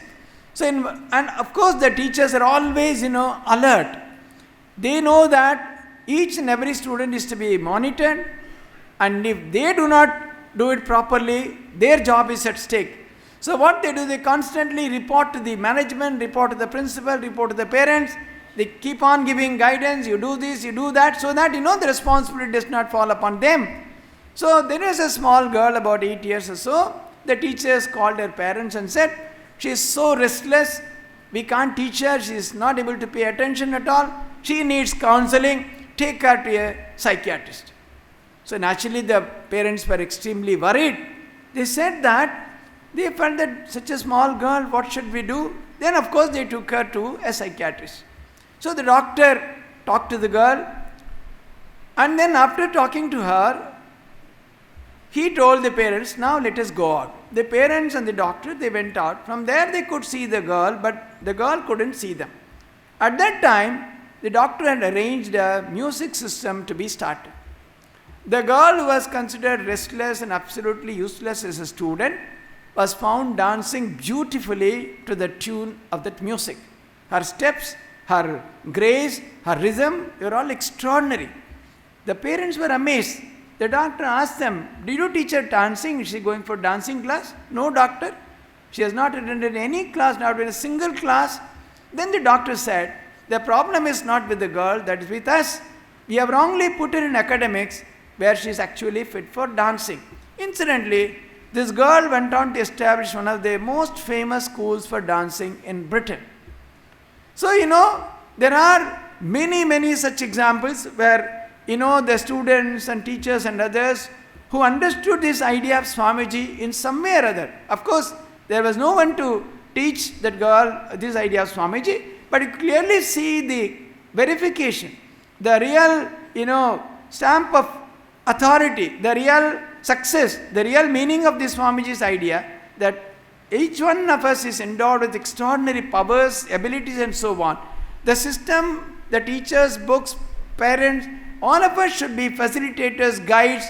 So, and of course the teachers are always, alert. They know that each and every student is to be monitored, and if they do not do it properly, their job is at stake. So what they do, they constantly report to the management, report to the principal, report to the parents. They keep on giving guidance, you do this, you do that, so that the responsibility does not fall upon them. So there is a small girl about 8 years or so. The teachers called her parents and said, she is so restless, we can't teach her, she is not able to pay attention at all, she needs counseling, take her to a psychiatrist. So naturally the parents were extremely worried. They said that they felt that such a small girl, what should we do? Then of course they took her to a psychiatrist. So the doctor talked to the girl, and then after talking to her, he told the parents, now let us go out. The parents and the doctor, they went out. From there they could see the girl, but the girl couldn't see them. At that time, the doctor had arranged a music system to be started. The girl who was considered restless and absolutely useless as a student was found dancing beautifully to the tune of that music. Her steps, her grace, her rhythm, they were all extraordinary. The parents were amazed. The doctor asked them, did you teach her dancing? Is she going for dancing class? No, doctor. She has not attended any class, not in a single class. Then the doctor said, the problem is not with the girl, that is with us. We have wrongly put her in academics where she is actually fit for dancing. Incidentally, this girl went on to establish one of the most famous schools for dancing in Britain. So, there are many such examples where, the students and teachers and others who understood this idea of Swamiji in some way or other. Of course, there was no one to teach that girl this idea of Swamiji, but you clearly see the verification, the real, stamp of authority, the real success, the real meaning of this Swamiji's idea, that each one of us is endowed with extraordinary powers, abilities and so on. The system, the teachers, books, parents, all of us should be facilitators, guides,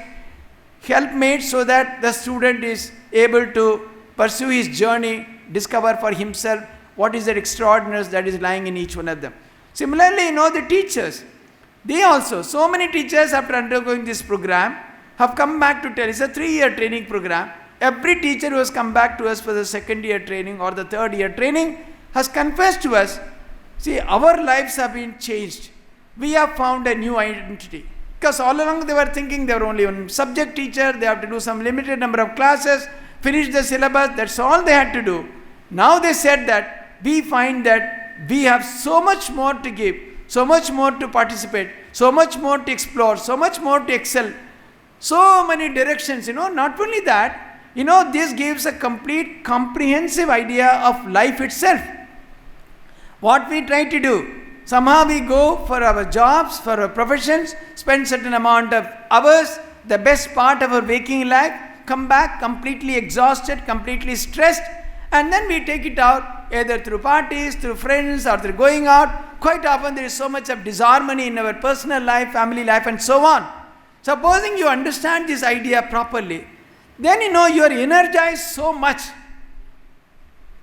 helpmates, so that the student is able to pursue his journey, discover for himself what is the extraordinariness that is lying in each one of them. Similarly, the teachers, they also, so many teachers after undergoing this program have come back to tell, it's a 3-year training program. Every teacher who has come back to us for the 2nd year training or the 3rd year training has confessed to us, see, our lives have been changed. We have found a new identity. Because all along they were thinking they were only one subject teacher, they have to do some limited number of classes, finish the syllabus, that's all they had to do. Now they said that we find that we have so much more to give, so much more to participate, so much more to explore, so much more to excel, so many directions, not only that, this gives a complete comprehensive idea of life itself. What we try to do, Somehow we go for our jobs, for our professions, spend certain amount of hours, the best part of our waking life, come back completely exhausted, completely stressed, and then we take it out either through parties, through friends, or through going out. Quite often there is so much of disharmony in our personal life, family life, and so on. Supposing you understand this idea properly, then you are energized so much.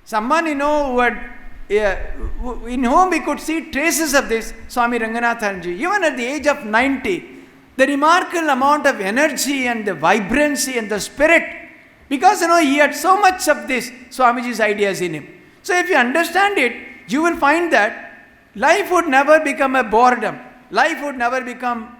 Someone who had, in whom we could see traces of this, Swami Ranganathanji, even at the age of 90, the remarkable amount of energy and the vibrancy and the spirit, because he had so much of this Swamiji's ideas in him. So if you understand it, you will find that life would never become a boredom. Life would never become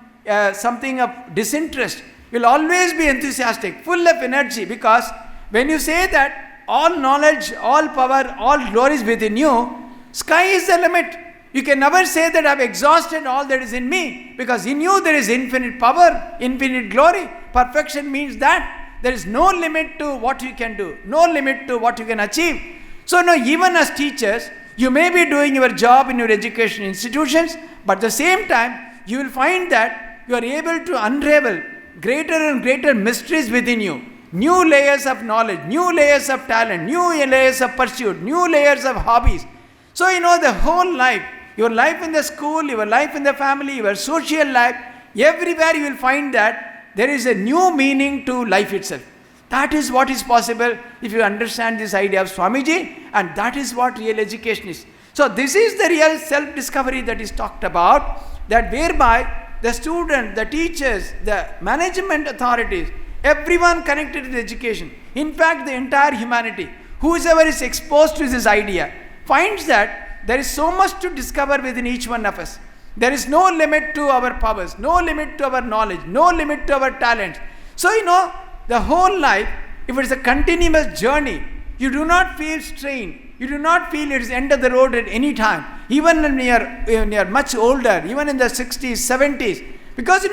something of disinterest. You will always be enthusiastic, full of energy, because when you say that all knowledge, all power, all glory is within you, sky is the limit. You can never say that I have exhausted all that is in me, because in you there is infinite power, infinite glory. Perfection means that there is no limit to what you can do, no limit to what you can achieve. So now, even as teachers, you may be doing your job in your education institutions, but at the same time, you will find that you are able to unravel greater and greater mysteries within you. New layers of knowledge, new layers of talent, new layers of pursuit, new layers of hobbies. So the whole life, your life in the school, your life in the family, your social life, everywhere you will find that there is a new meaning to life itself. That is what is possible if you understand this idea of Swamiji, and that is what real education is. So this is the real self-discovery that is talked about, that whereby the student, the teachers, the management authorities, everyone connected to the education, in fact the entire humanity, whoever is exposed to this idea, finds that there is so much to discover within each one of us. There is no limit to our powers, no limit to our knowledge, no limit to our talents. So the whole life, if it is a continuous journey, you do not feel strain. You do not feel it is end of the road at any time. Even when you are much older, even in the 60s, 70s. Because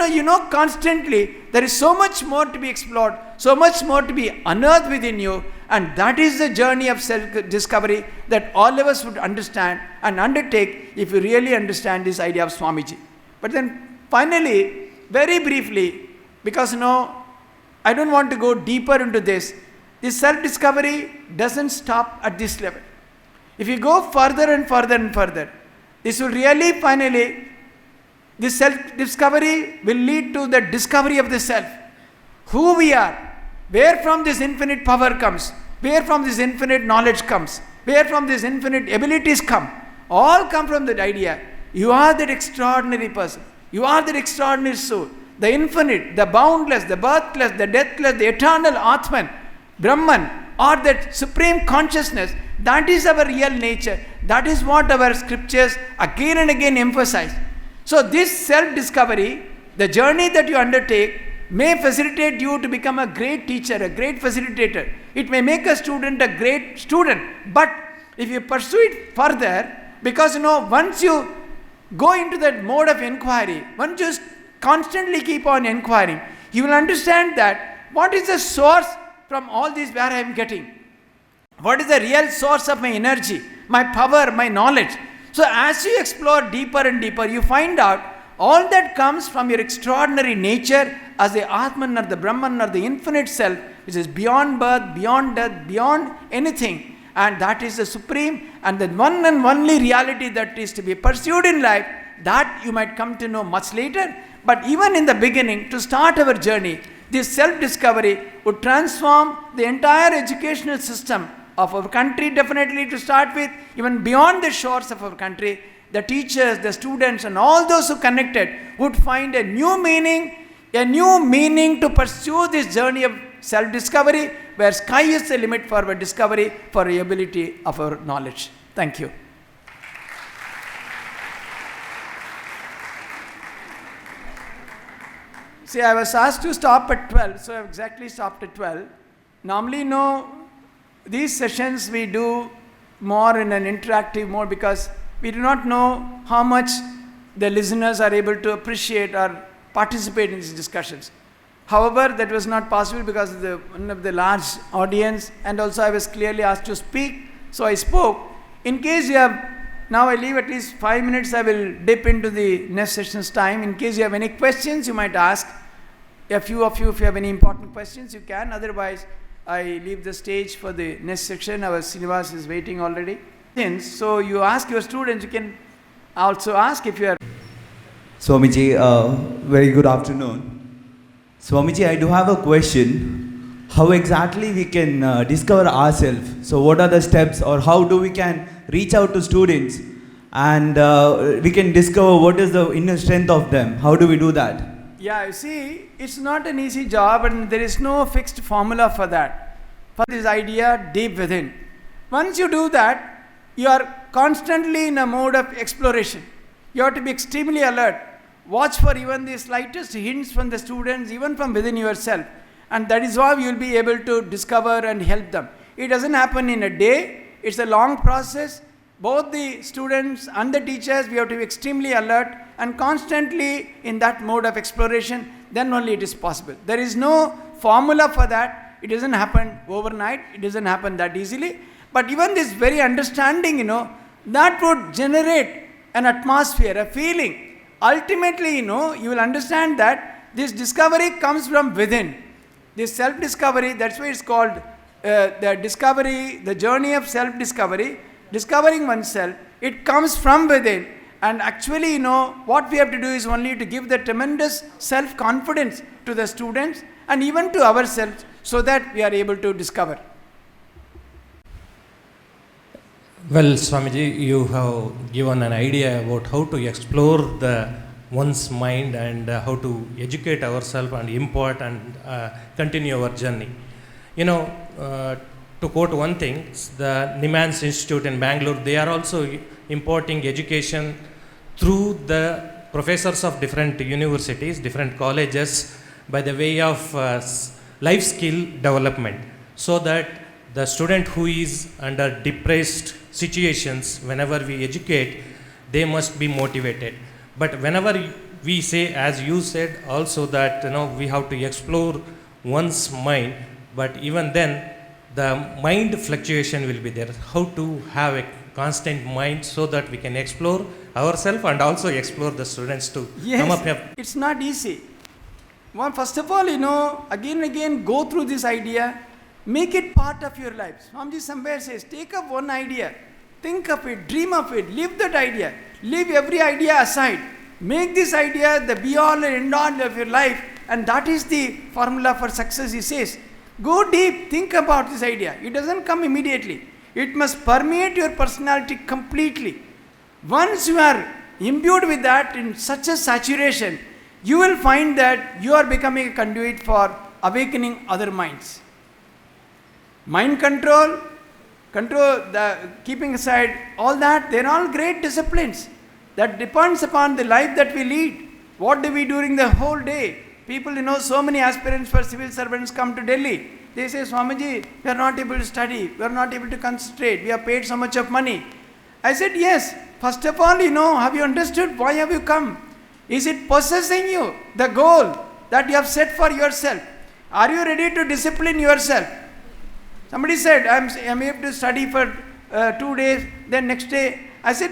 constantly there is so much more to be explored, so much more to be unearthed within you, and that is the journey of self-discovery that all of us would understand and undertake if you really understand this idea of Swamiji. But then finally, very briefly, because I don't want to go deeper into this self-discovery doesn't stop at this level. If you go further and further and further, this will really finally, this self-discovery will lead to the discovery of the self. Who we are, where from this infinite power comes, where from this infinite knowledge comes, where from this infinite abilities come, all come from that idea. You are that extraordinary person. You are that extraordinary soul. The infinite, the boundless, the birthless, the deathless, the eternal Atman, Brahman, or that supreme consciousness, that is our real nature. That is what our scriptures again and again emphasize. So this self-discovery, the journey that you undertake, may facilitate you to become a great teacher, a great facilitator. It may make a student a great student. But if you pursue it further, because once you go into that mode of inquiry, once you constantly keep on inquiring, you will understand that what is the source from all this where I am getting? What is the real source of my energy, my power, my knowledge? So as you explore deeper and deeper, you find out all that comes from your extraordinary nature as the Atman or the Brahman or the infinite self, which is beyond birth, beyond death, beyond anything. And that is the supreme and the one and only reality that is to be pursued in life. That you might come to know much later. But even in the beginning, to start our journey, this self-discovery would transform the entire educational system of our country, definitely to start with, even beyond the shores of our country. The teachers, the students, and all those who connected would find a new meaning to pursue this journey of self-discovery, where sky is the limit for our discovery, for the ability of our knowledge. Thank you. See, I was asked to stop at 12, so I exactly stopped at 12. Normally, these sessions we do more in an interactive mode because we do not know how much the listeners are able to appreciate or participate in these discussions. However, that was not possible because of one of the large audience, and also I was clearly asked to speak, so I spoke. In case you have Now I leave at least 5 minutes. I will dip into the next session's time. In case you have any questions, you might ask. A few of you, if you have any important questions, you can. Otherwise, I leave the stage for the next section. Our Srinivas is waiting already. So you ask your students, you can also ask if you are.
Swamiji, very good afternoon. Swamiji, I do have a question. How exactly we can discover ourselves? So what are the steps, or how do we can reach out to students and we can discover what is the inner strength of them? How do we do that?
Yeah, you see, it's not an easy job and there is no fixed formula for that. For this idea deep within. Once you do that, you are constantly in a mode of exploration. You have to be extremely alert. Watch for even the slightest hints from the students, even from within yourself. And that is how you will be able to discover and help them. It doesn't happen in a day. It's a long process. Both the students and the teachers, we have to be extremely alert and constantly in that mode of exploration. Then only it is possible. There is no formula for that. It doesn't happen overnight. It doesn't happen that easily. But even this very understanding, that would generate an atmosphere, a feeling. Ultimately, you will understand that this discovery comes from within. This self-discovery, that's why it's called the discovery, the journey of self-discovery, discovering oneself. It comes from within. And actually, what we have to do is only to give the tremendous self-confidence to the students and even to ourselves so that we are able to discover.
Well, Swamiji, you have given an idea about how to explore one's mind and how to educate ourselves and impart and continue our journey. To quote one thing, the Nimans Institute in Bangalore, they are also imparting education through the professors of different universities, different colleges, by the way of life skill development, so that the student who is under depressed situations, whenever we educate, they must be motivated. But whenever we say, as you said also, that we have to explore one's mind, but even then the mind fluctuation will be there. How to have a constant mind so that we can explore ourselves and also explore the students to come up here.
It's not easy. Well, first of all, again and again go through this idea, make it part of your life. Swamiji somewhere says, take up one idea, think of it, dream of it, live that idea, leave every idea aside. Make this idea the be all and end all of your life, and that is the formula for success, he says. Go deep, think about this idea. It doesn't come immediately. It must permeate your personality completely. Once you are imbued with that in such a saturation, you will find that you are becoming a conduit for awakening other minds. Mind control, the keeping aside, all that, they are all great disciplines. That depends upon the life that we lead. What do we do during the whole day? People, so many aspirants for civil servants come to Delhi. They say, Swamiji, we are not able to study, we are not able to concentrate, we have paid so much of money. I said, yes, first of all, have you understood why have you come? Is it possessing you, the goal that you have set for yourself? Are you ready to discipline yourself? Somebody said, I'm able to study for 2 days, then next day. I said,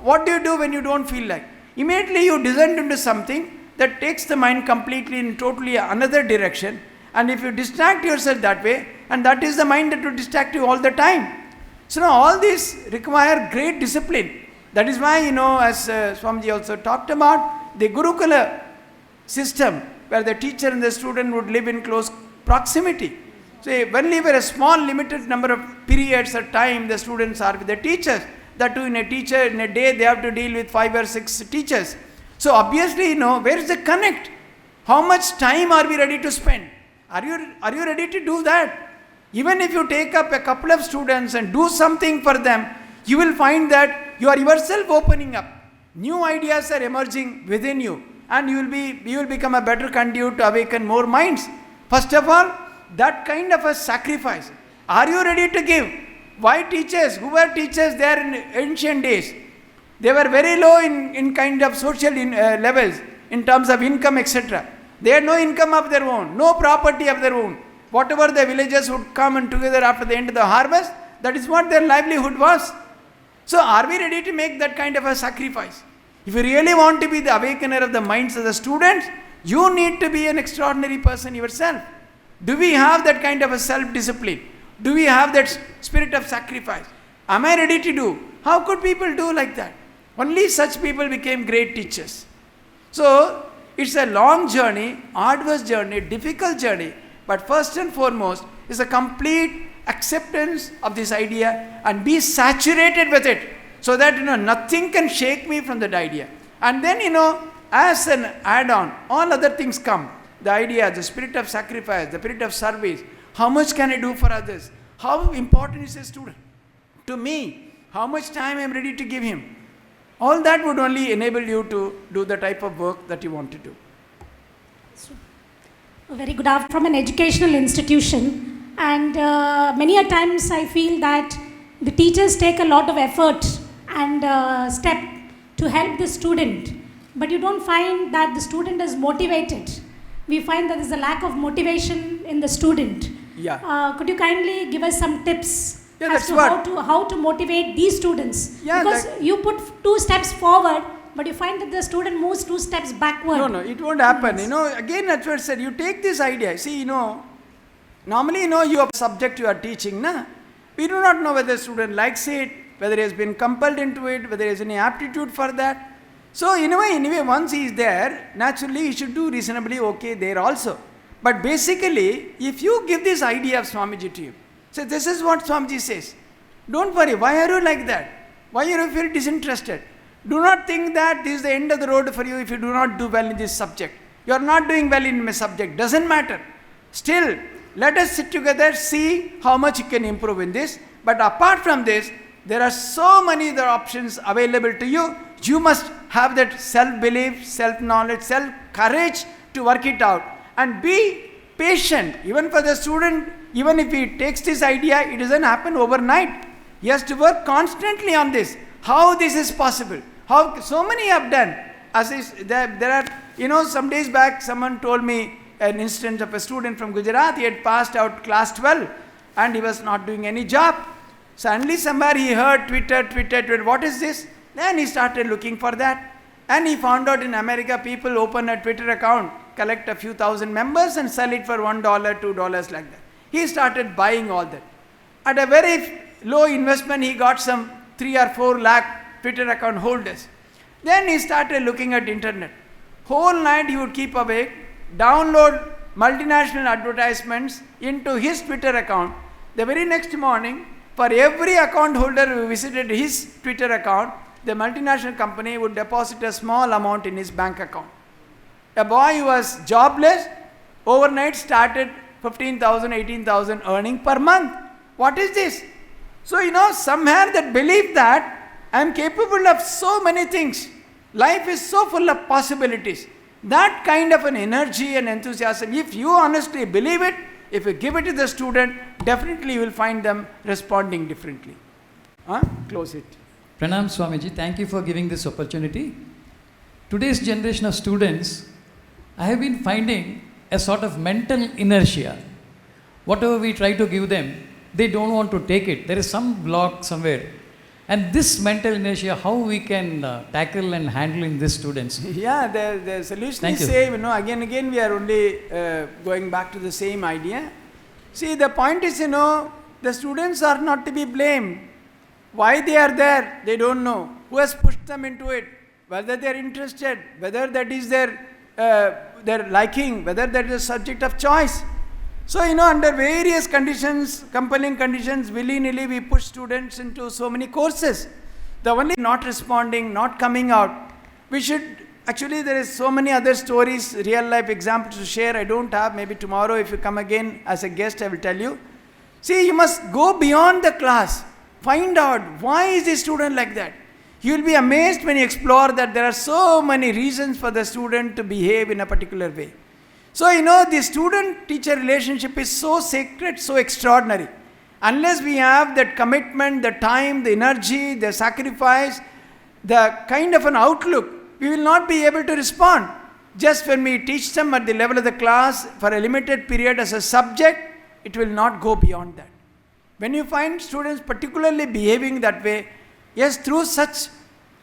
what do you do when you don't feel like? Immediately you descend into something that takes the mind completely in totally another direction. And if you distract yourself that way, and that is the mind that will distract you all the time. So now all these require great discipline. That is why, as Swamiji also talked about, the Gurukula system, where the teacher and the student would live in close proximity. So only for a small limited number of periods or time the students are with the teachers. That too in a day they have to deal with 5 or 6 teachers. So obviously, where is the connect? How much time are we ready to spend? Are you ready to do that? Even if you take up a couple of students and do something for them, you will find that you are yourself opening up. New ideas are emerging within you, and you will become a better conduit to awaken more minds. First of all, that kind of a sacrifice. Are you ready to give? Why teachers? Who were teachers there in ancient days? They were very low in kind of social levels, in terms of income, etc. They had no income of their own, no property of their own. Whatever the villagers would come and together after the end of the harvest, that is what their livelihood was. So are we ready to make that kind of a sacrifice? If you really want to be the awakener of the minds of the students, you need to be an extraordinary person yourself. Do we have that kind of a self-discipline? Do we have that spirit of sacrifice? Am I ready to do? How could people do like that? Only such people became great teachers. So it's a long journey, arduous journey, difficult journey, but first and foremost is a complete acceptance of this idea and be saturated with it, so that nothing can shake me from that idea. And then as an add-on, all other things come. The idea, the spirit of sacrifice, the spirit of service. How much can I do for others? How important is a student to me? How much time I am ready to give him? All that would only enable you to do the type of work that you want to do.
Very good afternoon. From an educational institution, and many a times I feel that the teachers take a lot of effort and step to help the student, but you don't find that the student is motivated. We find that there is a lack of motivation in the student.
Yeah.
Could you kindly give us some tips
that's
as to
what.
how to motivate these students?
Yeah,
because you put 2 steps forward, but you find that the student moves 2 steps backward.
No, it won't happen.
Yes.
Again, that's what I said. You take this idea. See, normally, you have a subject you are teaching, na? We do not know whether the student likes it, whether he has been compelled into it, whether he has any aptitude for that. So, anyway, once he is there, naturally he should do reasonably okay there also. But basically, if you give this idea of Swamiji to you, say, this is what Swamiji says. Don't worry, why are you like that? Why are you feel disinterested? Do not think that this is the end of the road for you if you do not do well in this subject. You are not doing well in my subject, doesn't matter. Still, let us sit together, see how much you can improve in this. But apart from this, there are so many other options available to you. You must have that self-belief, self-knowledge, self-courage to work it out. And be patient. Even for the student, even if he takes this idea, it doesn't happen overnight. He has to work constantly on this. How this is possible? How so many have done. There are, some days back, someone told me an instance of a student from Gujarat. He had passed out class 12 and he was not doing any job. Suddenly somewhere he heard Twitter, what is this? Then he started looking for that. And he found out in America people open a Twitter account, collect a few thousand members and sell it for $1, $2 like that. He started buying all that. At a very low investment, he got some 3 or 4 lakh Twitter account holders. Then he started looking at internet. Whole night he would keep awake, download multinational advertisements into his Twitter account. The very next morning, for every account holder who visited his Twitter account, the multinational company would deposit a small amount in his bank account. A boy who was jobless, overnight started 15,000, 18,000 earning per month. What is this? So, somewhere that belief that I am capable of so many things. Life is so full of possibilities. That kind of an energy and enthusiasm, if you honestly believe it, if you give it to the student, definitely you will find them responding differently. Close it.
Pranam Swamiji, thank you for giving this opportunity. Today's generation of students, I have been finding a sort of mental inertia. Whatever we try to give them, they don't want to take it. There is some block somewhere. And this mental inertia, how we can tackle and handle in these students?
Yeah, the solution
Thank
is
you.
same. Again we are only going back to the same idea. See, the point is, the students are not to be blamed. Why they are there, they don't know. Who has pushed them into it? Whether they are interested, whether that is their liking, whether that is a subject of choice. So, under various conditions, compelling conditions, willy-nilly we push students into so many courses. The only not responding, not coming out. We should, actually there is so many other stories, real life examples to share. I don't have, maybe tomorrow if you come again as a guest, I will tell you. See, you must go beyond the class. Find out why is the student like that. You will be amazed when you explore that there are so many reasons for the student to behave in a particular way. So, the student-teacher relationship is so sacred, so extraordinary. Unless we have that commitment, the time, the energy, the sacrifice, the kind of an outlook, we will not be able to respond. Just when we teach them at the level of the class for a limited period as a subject, it will not go beyond that. When you find students particularly behaving that way, Yes, through such,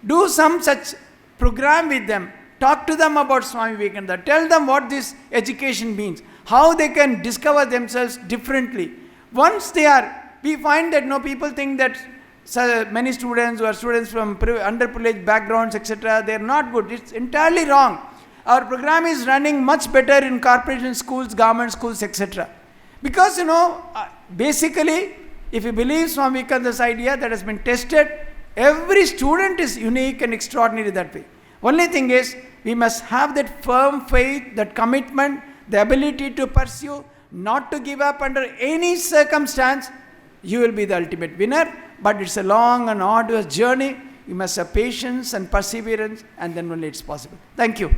do some such program with them. Talk to them about Swami Vivekananda. Tell them what this education means. How they can discover themselves differently. Once they are, we find that people think that many students who are students from underprivileged backgrounds, etc., they are not good. It's entirely wrong. Our program is running much better in corporation schools, government schools, etc. Because, basically, if you believe Swami Vivekananda's idea that has been tested, every student is unique and extraordinary that way. Only thing is, we must have that firm faith, that commitment, the ability to pursue, not to give up under any circumstance. You will be the ultimate winner, but it's a long and arduous journey. You must have patience and perseverance, and then only it's possible. Thank you.